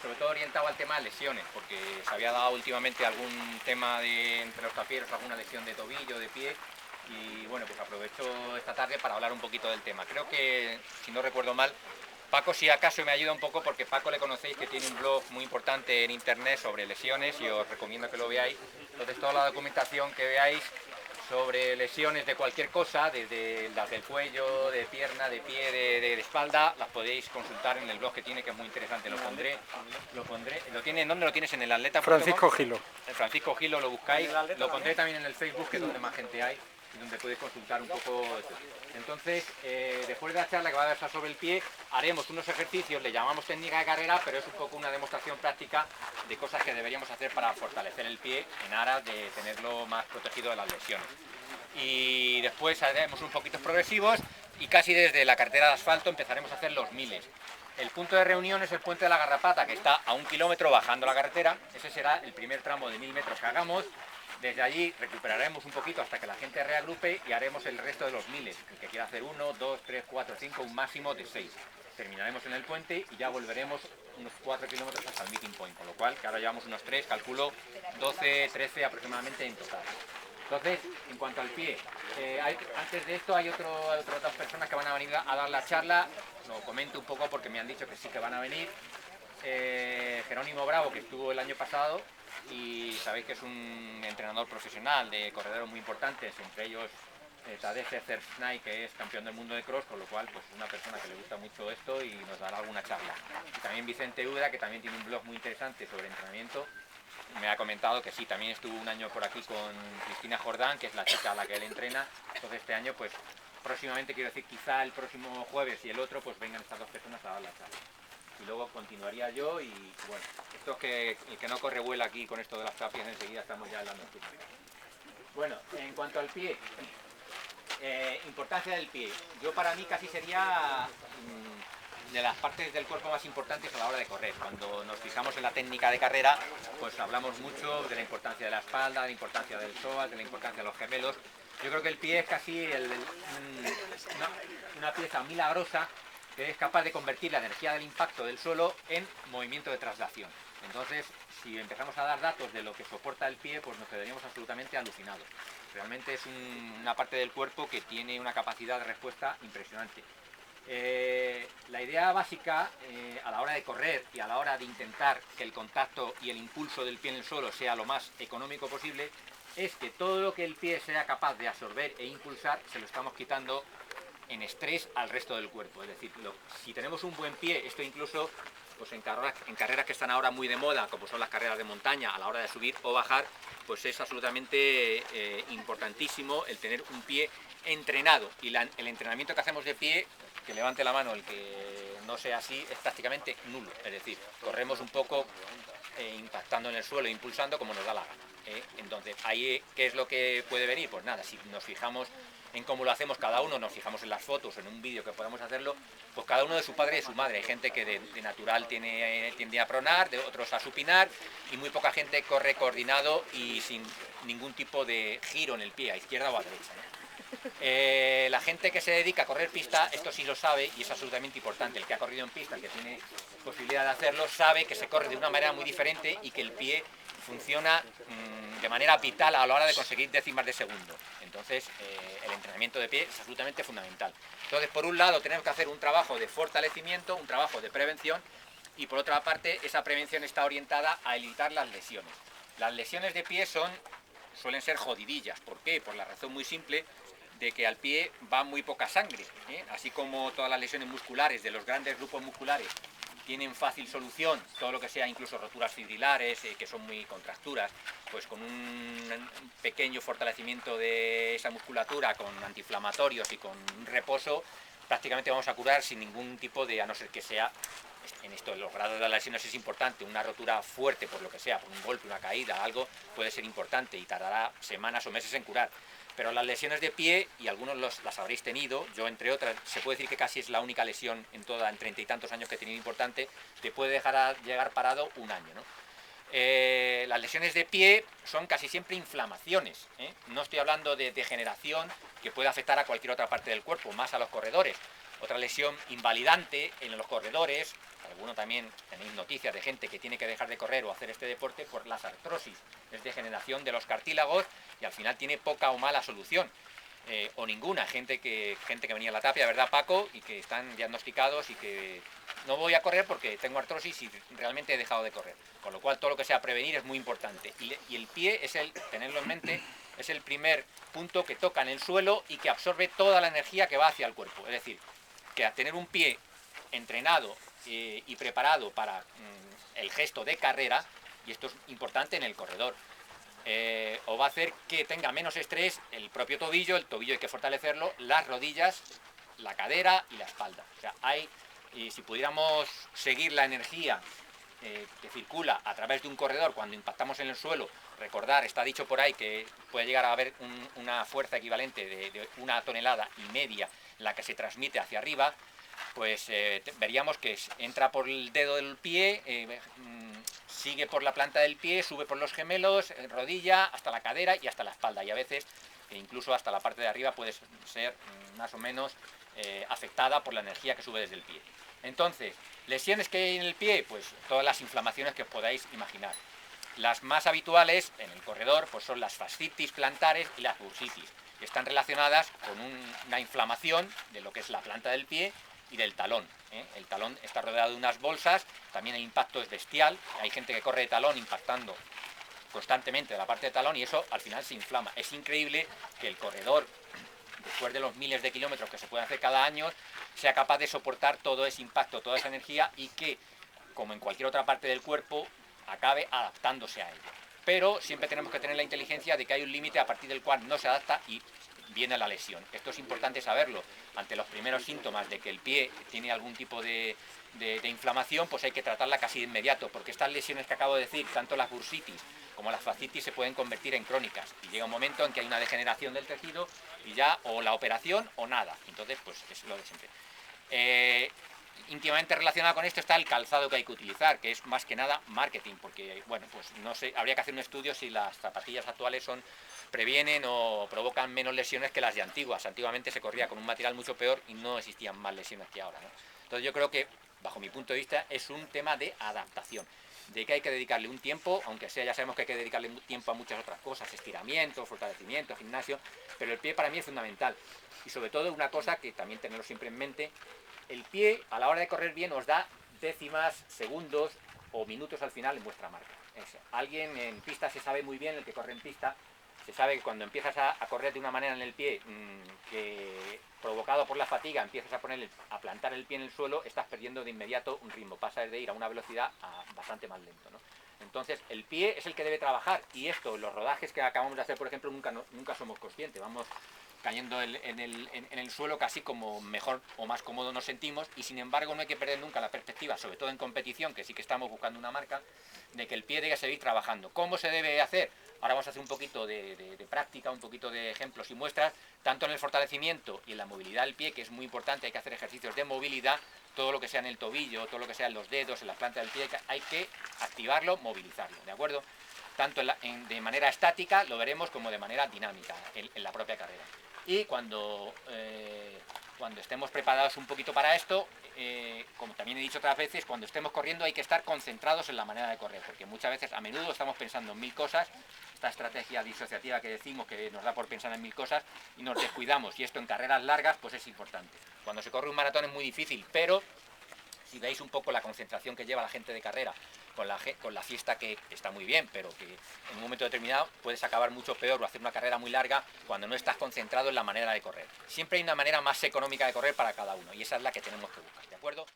sobre todo orientado al tema de lesiones, porque se había dado últimamente algún tema entre los tapieros, alguna lesión de tobillo, de pie, y bueno, pues aprovecho esta tarde para hablar un poquito del tema. Creo que, si no recuerdo mal, Paco si acaso me ayuda un poco, porque Paco le conocéis que tiene un blog muy importante en internet sobre lesiones y os recomiendo que lo veáis. Entonces toda la documentación que veáis sobre lesiones de cualquier cosa, desde las del cuello, de pierna, de pie, de espalda, las podéis consultar en el blog que tiene, que es muy interesante. Lo pondré, ¿dónde lo tienes? En el atleta.com. Francisco Gilo. Francisco Gilo lo buscáis, lo pondré también en el Facebook, que es donde más gente hay, y donde podéis consultar un poco esto. Entonces, después de la charla que va a versar sobre el pie, haremos unos ejercicios, le llamamos técnica de carrera, pero es un poco una demostración práctica de cosas que deberíamos hacer para fortalecer el pie en aras de tenerlo más protegido de las lesiones. Y después haremos un poquito progresivos y casi desde la carretera de asfalto empezaremos a hacer los miles. El punto de reunión es el puente de la Garrapata, que está a 1 kilómetro bajando la carretera. Ese será el primer tramo de 1000 metros que hagamos. Desde allí recuperaremos un poquito hasta que la gente reagrupe y haremos el resto de los miles. El que quiera hacer 1, 2, 3, 4, 5, un máximo de 6. Terminaremos en el puente y ya volveremos unos 4 kilómetros hasta el meeting point, con lo cual que ahora llevamos unos 3, calculo 12, 13 aproximadamente en total. Entonces, en cuanto al pie, antes de esto hay otras personas que van a venir a dar la charla. Lo comento un poco porque me han dicho que sí que van a venir. Jerónimo Bravo, que estuvo el año pasado, y sabéis que es un entrenador profesional de corredores muy importantes, entre ellos Tadej Cernay, que es campeón del mundo de cross, con lo cual pues es una persona que le gusta mucho esto y nos dará alguna charla. Y también Vicente Uda, que también tiene un blog muy interesante sobre entrenamiento. Me ha comentado que sí, también estuvo un año por aquí con Cristina Jordán, que es la chica a la que él entrena. Entonces este año, pues próximamente, quiero decir, quizá el próximo jueves y el otro, pues vengan estas dos personas a dar la charla. Y luego continuaría yo y bueno, esto es que el que no corre vuela aquí con esto de las tapias, enseguida estamos ya en la nocturna. Bueno, en cuanto al pie, importancia del pie. Yo para mí casi sería de las partes del cuerpo más importantes a la hora de correr. Cuando nos fijamos en la técnica de carrera, pues hablamos mucho de la importancia de la espalda, de la importancia del psoas, de la importancia de los gemelos. Yo creo que el pie es casi una pieza milagrosa que es capaz de convertir la energía del impacto del suelo en movimiento de traslación. Entonces, si empezamos a dar datos de lo que soporta el pie, pues nos quedaríamos absolutamente alucinados. Realmente es una parte del cuerpo que tiene una capacidad de respuesta impresionante. La idea básica a la hora de correr y a la hora de intentar que el contacto y el impulso del pie en el suelo sea lo más económico posible es que todo lo que el pie sea capaz de absorber e impulsar se lo estamos quitando en estrés al resto del cuerpo. Es decir, si tenemos un buen pie, esto incluso pues en carreras que están ahora muy de moda, como son las carreras de montaña, a la hora de subir o bajar, pues es absolutamente importantísimo el tener un pie entrenado. Y el entrenamiento que hacemos de pie, que levante la mano el que no sea así, es prácticamente nulo. Es decir, corremos un poco impactando en el suelo, impulsando como nos da la gana. Entonces, ahí, ¿qué es lo que puede venir? Pues nada, si nos fijamos en cómo lo hacemos cada uno, nos fijamos en las fotos, en un vídeo que podamos hacerlo, pues cada uno de su padre y de su madre. Hay gente que de natural tiende a pronar, de otros a supinar, y muy poca gente corre coordinado y sin ningún tipo de giro en el pie, a izquierda o a derecha, ¿no? La gente que se dedica a correr pista, esto sí lo sabe y es absolutamente importante. El que ha corrido en pista, el que tiene posibilidad de hacerlo, sabe que se corre de una manera muy diferente y que el pie funciona de manera vital a la hora de conseguir décimas de segundo. Entonces, el entrenamiento de pie es absolutamente fundamental. Entonces, por un lado, tenemos que hacer un trabajo de fortalecimiento, un trabajo de prevención, y por otra parte, esa prevención está orientada a evitar las lesiones. Las lesiones de pie suelen ser jodidillas. ¿Por qué? Por la razón muy simple de que al pie va muy poca sangre, así como todas las lesiones musculares de los grandes grupos musculares tienen fácil solución, todo lo que sea incluso roturas fibrilares, que son muy contracturas, pues con un pequeño fortalecimiento de esa musculatura, con antiinflamatorios y con un reposo, prácticamente vamos a curar sin ningún tipo de, a no ser que sea, en esto los grados de las lesiones es importante, una rotura fuerte por lo que sea, por un golpe, una caída, algo, puede ser importante y tardará semanas o meses en curar. Pero las lesiones de pie, y algunos las habréis tenido, yo entre otras, se puede decir que casi es la única lesión en 30 y tantos años que he tenido importante, te puede llegar parado un año, ¿no? Las lesiones de pie son casi siempre inflamaciones, no estoy hablando de degeneración que puede afectar a cualquier otra parte del cuerpo, más a los corredores. Otra lesión invalidante en los corredores, alguno también tenéis noticias de gente que tiene que dejar de correr o hacer este deporte por las artrosis, es degeneración de los cartílagos y al final tiene poca o mala solución. O ninguna, gente que venía a la tapia, ¿verdad, Paco? Y que están diagnosticados y que no voy a correr porque tengo artrosis y realmente he dejado de correr. Con lo cual todo lo que sea prevenir es muy importante. Y el pie, tenerlo en mente, es el primer punto que toca en el suelo y que absorbe toda la energía que va hacia el cuerpo. Es decir, que al tener un pie entrenado y preparado para el gesto de carrera, y esto es importante en el corredor, o va a hacer que tenga menos estrés el propio tobillo, el tobillo hay que fortalecerlo, las rodillas, la cadera y la espalda. O sea, si pudiéramos seguir la energía que circula a través de un corredor cuando impactamos en el suelo, recordar, está dicho por ahí que puede llegar a haber una fuerza equivalente de 1,5 toneladas en la que se transmite hacia arriba, pues veríamos que entra por el dedo del pie, sigue por la planta del pie, sube por los gemelos, rodilla, hasta la cadera y hasta la espalda. Y a veces, incluso hasta la parte de arriba, puede ser más o menos afectada por la energía que sube desde el pie. Entonces, lesiones que hay en el pie, pues todas las inflamaciones que os podáis imaginar. Las más habituales en el corredor pues son las fascitis plantares y las bursitis, que están relacionadas con una inflamación de lo que es la planta del pie y del talón. El talón está rodeado de unas bolsas, también el impacto es bestial, hay gente que corre de talón impactando constantemente de la parte de talón y eso al final se inflama. Es increíble que el corredor, después de los miles de kilómetros que se pueden hacer cada año, sea capaz de soportar todo ese impacto, toda esa energía y que, como en cualquier otra parte del cuerpo, acabe adaptándose a ello. Pero siempre tenemos que tener la inteligencia de que hay un límite a partir del cual no se adapta y viene la lesión. Esto es importante saberlo. Ante los primeros síntomas de que el pie tiene algún tipo de inflamación, pues hay que tratarla casi de inmediato, porque estas lesiones que acabo de decir, tanto las bursitis como las fascitis, se pueden convertir en crónicas. Y llega un momento en que hay una degeneración del tejido y ya o la operación o nada. Entonces, pues es lo de siempre. Íntimamente relacionado con esto está el calzado que hay que utilizar, que es más que nada marketing, porque, bueno, pues no sé, habría que hacer un estudio si las zapatillas actuales previenen o provocan menos lesiones que las de antiguas. Antiguamente se corría con un material mucho peor y no existían más lesiones que ahora, ¿no? Entonces yo creo que, bajo mi punto de vista, es un tema de adaptación, de que hay que dedicarle un tiempo, aunque sea, ya sabemos que hay que dedicarle tiempo a muchas otras cosas, estiramiento, fortalecimiento, gimnasio, pero el pie para mí es fundamental. Y sobre todo una cosa que también tenerlo siempre en mente: el pie a la hora de correr bien os da décimas, segundos o minutos al final en vuestra marca. Alguien en pista se sabe muy bien, el que corre en pista, se sabe que cuando empiezas a correr de una manera en el pie que, provocado por la fatiga, empiezas a plantar el pie en el suelo, estás perdiendo de inmediato un ritmo, pasas de ir a una velocidad bastante más lento, ¿no? Entonces el pie es el que debe trabajar, y esto, los rodajes que acabamos de hacer, por ejemplo, nunca somos conscientes, vamos cayendo en el suelo casi como mejor o más cómodo nos sentimos, y sin embargo no hay que perder nunca la perspectiva, sobre todo en competición, que sí que estamos buscando una marca, de que el pie debe seguir trabajando. ¿Cómo se debe hacer? Ahora vamos a hacer un poquito de práctica, un poquito de ejemplos y muestras, tanto en el fortalecimiento y en la movilidad del pie, que es muy importante. Hay que hacer ejercicios de movilidad, todo lo que sea en el tobillo, todo lo que sea en los dedos, en la planta del pie, hay que activarlo, movilizarlo, ¿de acuerdo? Tanto de manera estática, lo veremos, como de manera dinámica en la propia carrera. Y cuando estemos preparados un poquito para esto, como también he dicho otras veces, cuando estemos corriendo hay que estar concentrados en la manera de correr, porque muchas veces, a menudo, estamos pensando en 1000 cosas, esta estrategia disociativa que decimos, que nos da por pensar en 1000 cosas y nos descuidamos, y esto en carreras largas pues es importante. Cuando se corre un maratón es muy difícil, pero si veis un poco la concentración que lleva la gente de carrera con la fiesta, que está muy bien, pero que en un momento determinado puedes acabar mucho peor o hacer una carrera muy larga cuando no estás concentrado en la manera de correr. Siempre hay una manera más económica de correr para cada uno, y esa es la que tenemos que buscar, ¿de acuerdo?